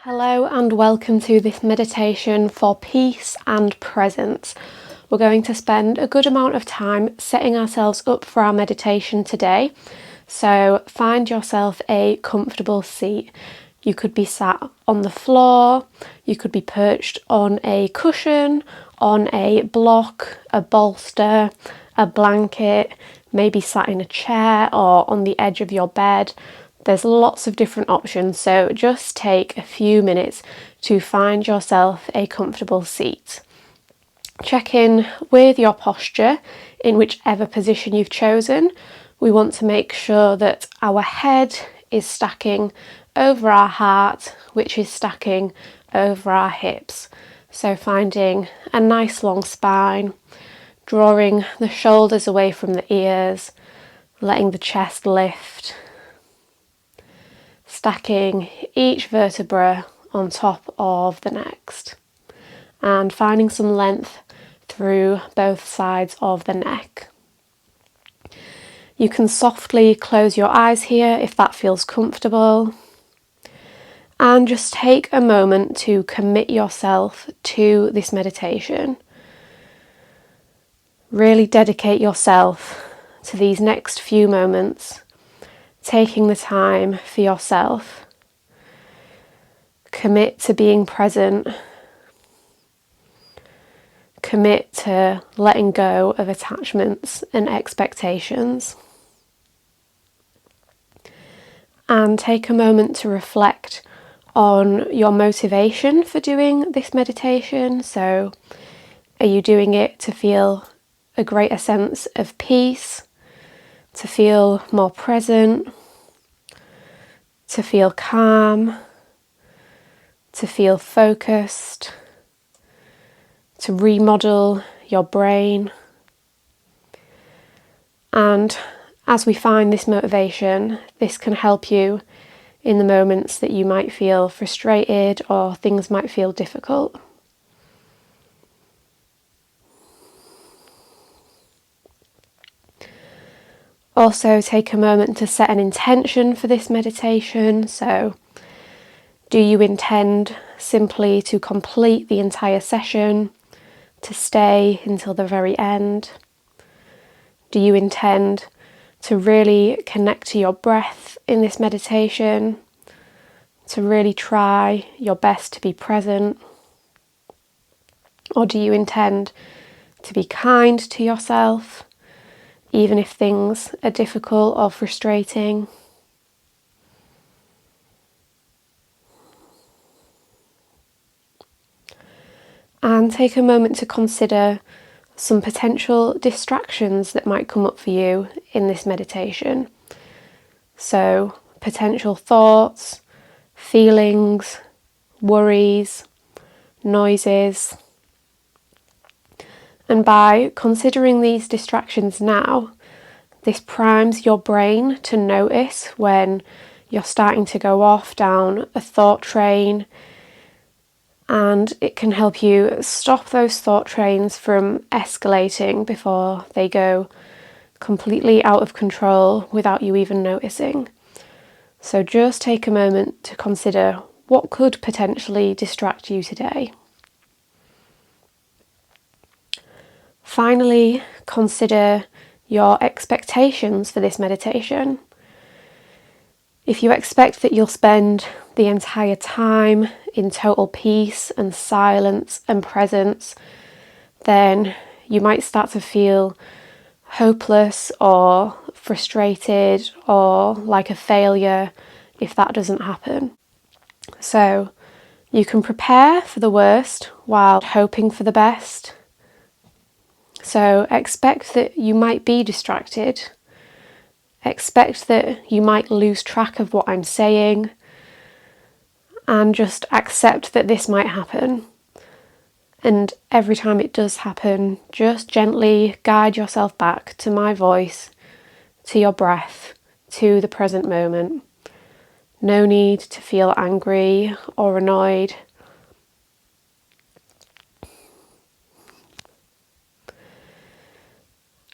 Hello and welcome to this meditation for peace and presence. We're going to spend a good amount of time setting ourselves up for our meditation today. So find yourself a comfortable seat. You could be sat on the floor, you could be perched on a cushion, on a block, a bolster, a blanket, maybe sat in a chair or on the edge of your bed. There's lots of different options, so just take a few minutes to find yourself a comfortable seat. Check in with your posture in whichever position you've chosen. We want to make sure that our head is stacking over our heart, which is stacking over our hips. So finding a nice long spine, drawing the shoulders away from the ears, letting the chest lift, stacking each vertebra on top of the next, and finding some length through both sides of the neck. You can softly close your eyes here if that feels comfortable, and just take a moment to commit yourself to this meditation. Really dedicate yourself to these next few moments, taking the time for yourself. Commit to being present. Commit to letting go of attachments and expectations. And take a moment to reflect on your motivation for doing this meditation. So, are you doing it to feel a greater sense of peace, to feel more present, to feel calm, to feel focused, to remodel your brain? And as we find this motivation, this can help you in the moments that you might feel frustrated or things might feel difficult. Also, take a moment to set an intention for this meditation. So, do you intend simply to complete the entire session, to stay until the very end? Do you intend to really connect to your breath in this meditation, to really try your best to be present? Or do you intend to be kind to yourself, even if things are difficult or frustrating? And take a moment to consider some potential distractions that might come up for you in this meditation. So, potential thoughts, feelings, worries, noises. And by considering these distractions now, this primes your brain to notice when you're starting to go off down a thought train, and it can help you stop those thought trains from escalating before they go completely out of control without you even noticing. So just take a moment to consider what could potentially distract you today. Finally, consider your expectations for this meditation. If you expect that you'll spend the entire time in total peace and silence and presence, then you might start to feel hopeless or frustrated or like a failure if that doesn't happen. So you can prepare for the worst while hoping for the best. So expect that you might be distracted. Expect that you might lose track of what I'm saying, and just accept that this might happen. And every time it does happen, just gently guide yourself back to my voice, to your breath, to the present moment. No need to feel angry or annoyed.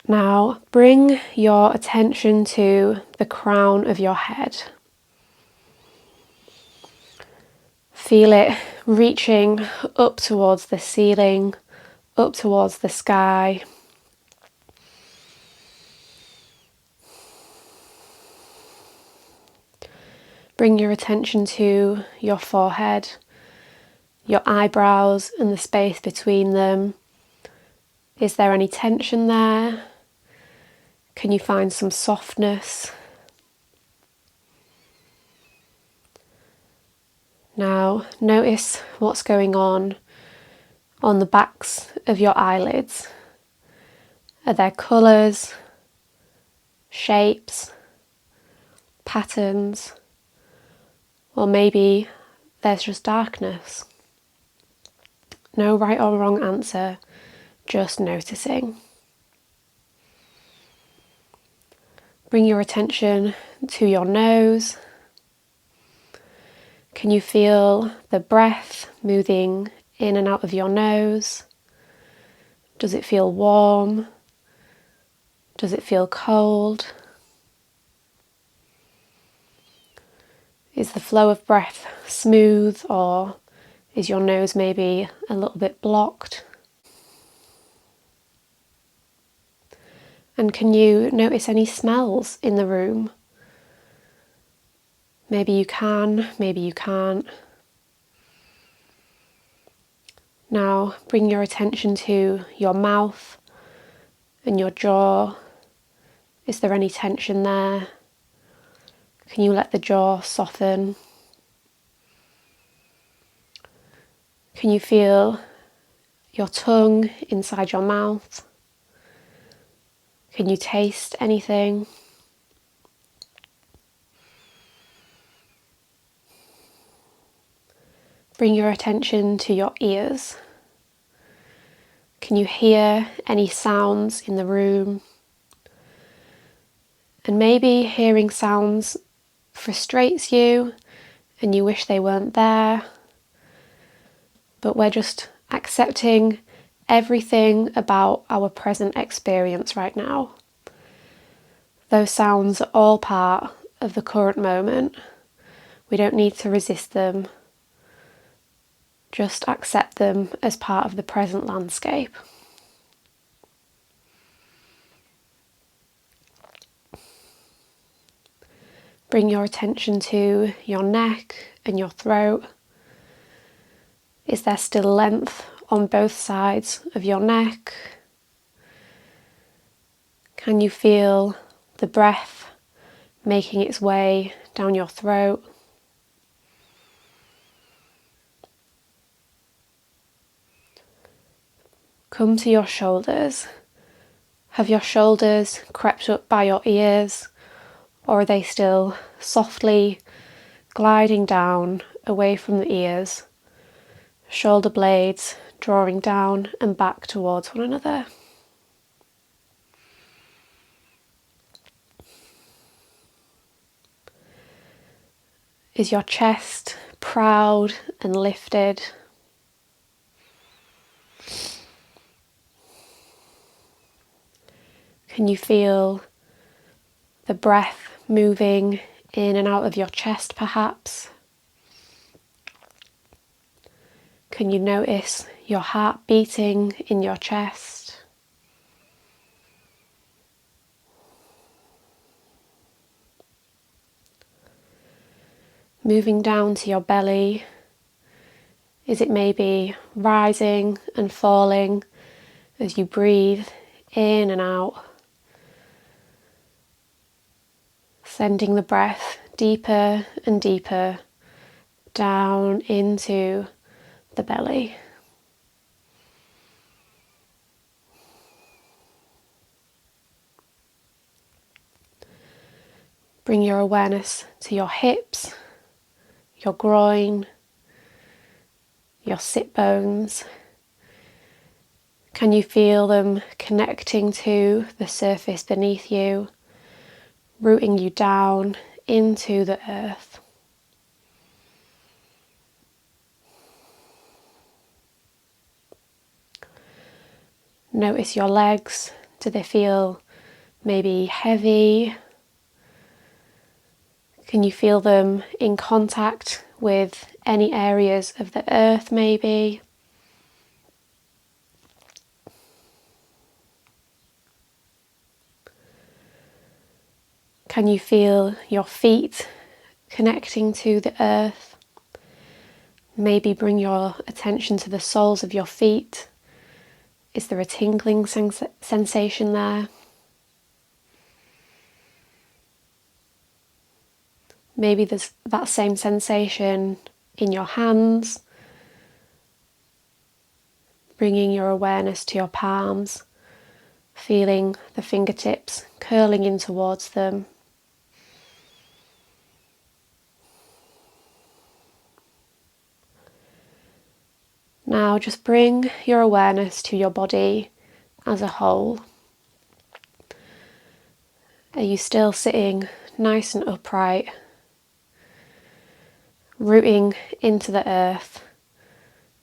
Now bring your attention to the crown of your head. Feel it reaching up towards the ceiling, up towards the sky. Bring your attention to your forehead, your eyebrows and the space between them. Is there any tension there? Can you find some softness? Now notice what's going on the backs of your eyelids. Are there colours, shapes, patterns, or maybe there's just darkness? No right or wrong answer, just noticing. Bring your attention to your nose. Can you feel the breath moving in and out of your nose? Does it feel warm? Does it feel cold? Is the flow of breath smooth, or is your nose maybe a little bit blocked? And can you notice any smells in the room? Maybe you can, maybe you can't. Now bring your attention to your mouth and your jaw. Is there any tension there? Can you let the jaw soften? Can you feel your tongue inside your mouth? Can you taste anything? Bring your attention to your ears. Can you hear any sounds in the room? And maybe hearing sounds frustrates you and you wish they weren't there, but we're just accepting everything about our present experience right now. Those sounds are all part of the current moment. We don't need to resist them. Just accept them as part of the present landscape. Bring your attention to your neck and your throat. Is there still length on both sides of your neck? Can you feel the breath making its way down your throat? Come to your shoulders. Have your shoulders crept up by your ears, or are they still softly gliding down away from the ears? Shoulder blades drawing down and back towards one another. Is your chest proud and lifted? Can you feel the breath moving in and out of your chest perhaps? Can you notice your heart beating in your chest? Moving down to your belly, is it maybe rising and falling as you breathe in and out? Sending the breath deeper and deeper down into the belly. Bring your awareness to your hips, your groin, your sit bones. Can you feel them connecting to the surface beneath you, rooting you down into the earth? Notice your legs. Do they feel maybe heavy? Can you feel them in contact with any areas of the earth maybe. Can you feel your feet connecting to the earth? Maybe bring your attention to the soles of your feet. Is there a tingling sensation there? Maybe there's that same sensation in your hands, bringing your awareness to your palms, feeling the fingertips curling in towards them. Now just bring your awareness to your body as a whole. Are you still sitting nice and upright, rooting into the earth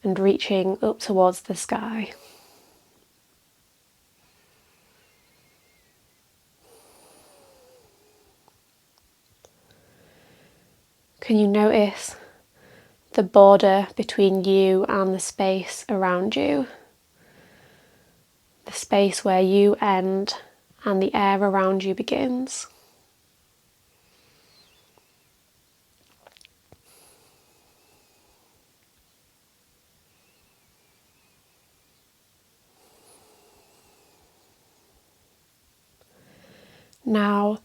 and reaching up towards the sky? Can you notice the border between you and the space around you? The space where you end and the air around you begins. Now,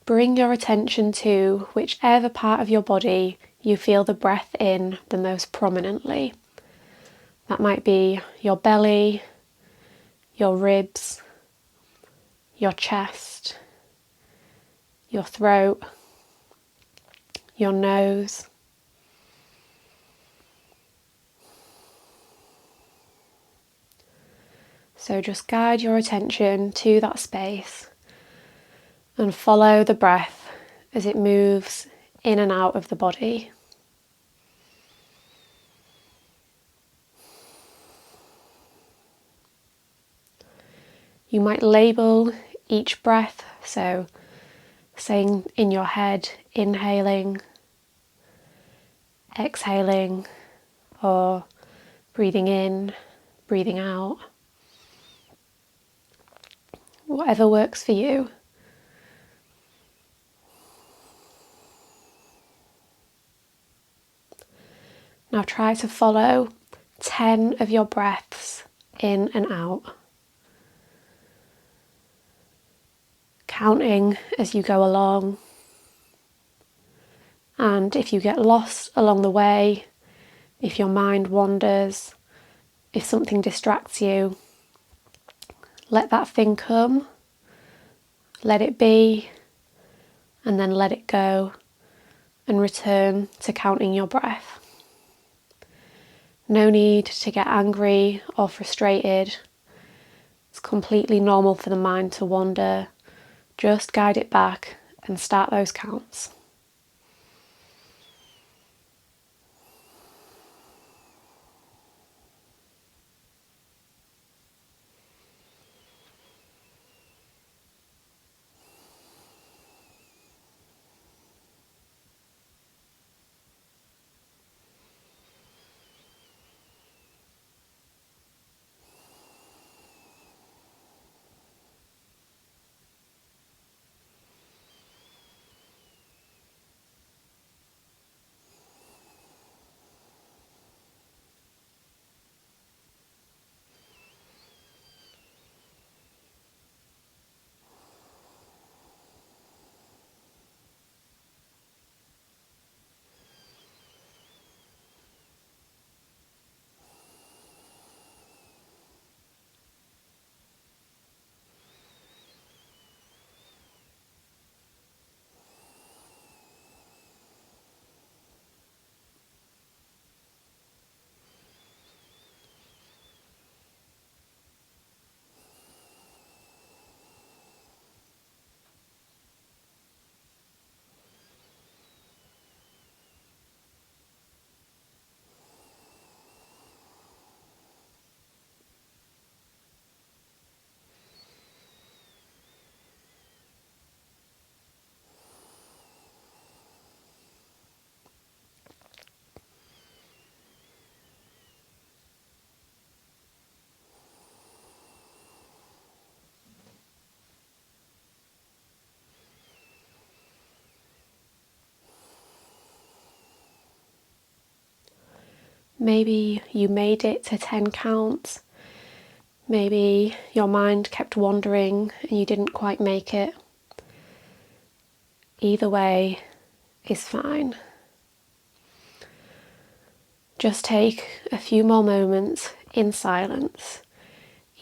bring your attention to whichever part of your body you feel the breath in the most prominently. That might be your belly, your ribs, your chest, your throat, your nose. So just guide your attention to that space and follow the breath as it moves in and out of the body. You might label each breath, so saying in your head, inhaling, exhaling, or breathing in, breathing out. Whatever works for you. Now try to follow 10 of your breaths in and out, counting as you go along. And if you get lost along the way, if your mind wanders, if something distracts you, let that thing come, let it be, and then let it go, and return to counting your breath. No need to get angry or frustrated. It's completely normal for the mind to wander. Just guide it back and start those counts. Maybe you made it to 10 counts. Maybe your mind kept wandering and you didn't quite make it. Either way is fine. Just take a few more moments in silence,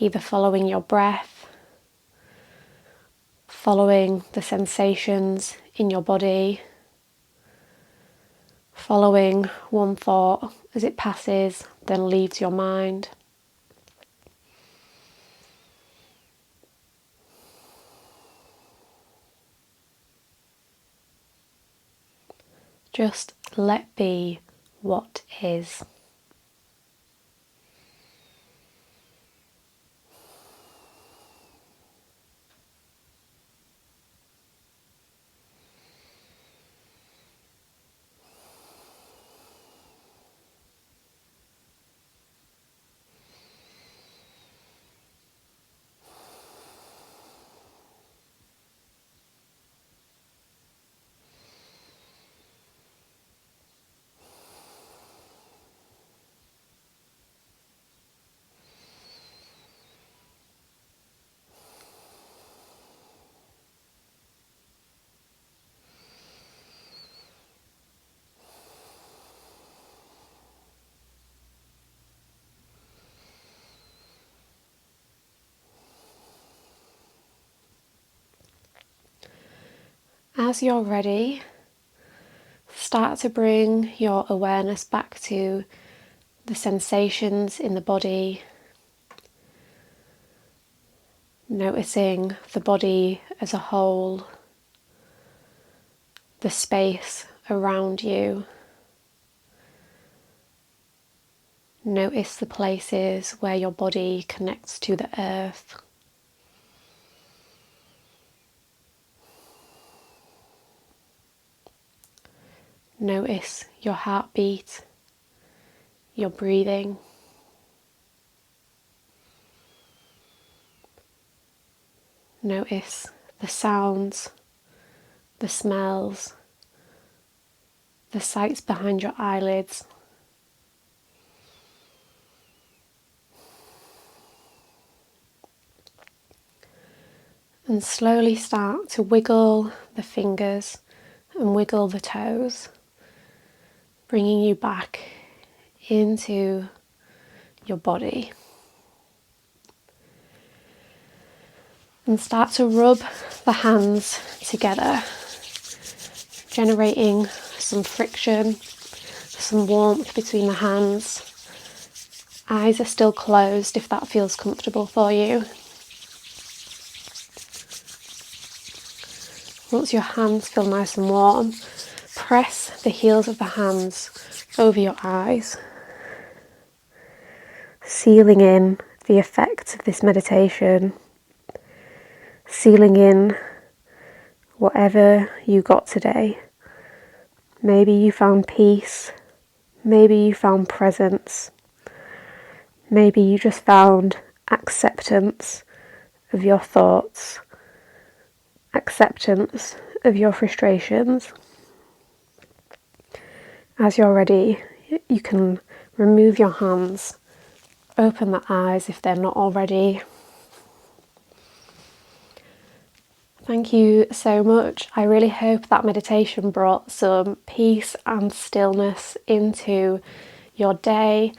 either following your breath, following the sensations in your body, following one thought as it passes, then leaves your mind. Just let be what is. As you're ready, start to bring your awareness back to the sensations in the body, noticing the body as a whole, the space around you. Notice the places where your body connects to the earth. Notice your heartbeat, your breathing. Notice the sounds, the smells, the sights behind your eyelids. And slowly start to wiggle the fingers and wiggle the toes, bringing you back into your body. And start to rub the hands together, generating some friction, some warmth between the hands. Eyes are still closed if that feels comfortable for you. Once your hands feel nice and warm, press the heels of the hands over your eyes, sealing in the effects of this meditation, sealing in whatever you got today. Maybe you found peace, maybe you found presence, maybe you just found acceptance of your thoughts, acceptance of your frustrations. As you're ready, you can remove your hands, open the eyes if they're not already. Thank you so much. I really hope that meditation brought some peace and stillness into your day.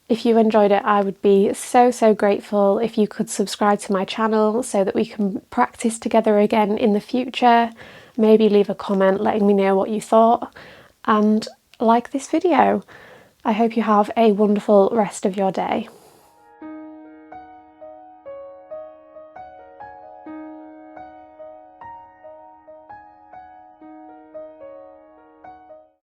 If you enjoyed it, I would be so grateful if you could subscribe to my channel so that we can practice together again in the future. Maybe leave a comment letting me know what you thought, and like this video. I hope you have a wonderful rest of your day.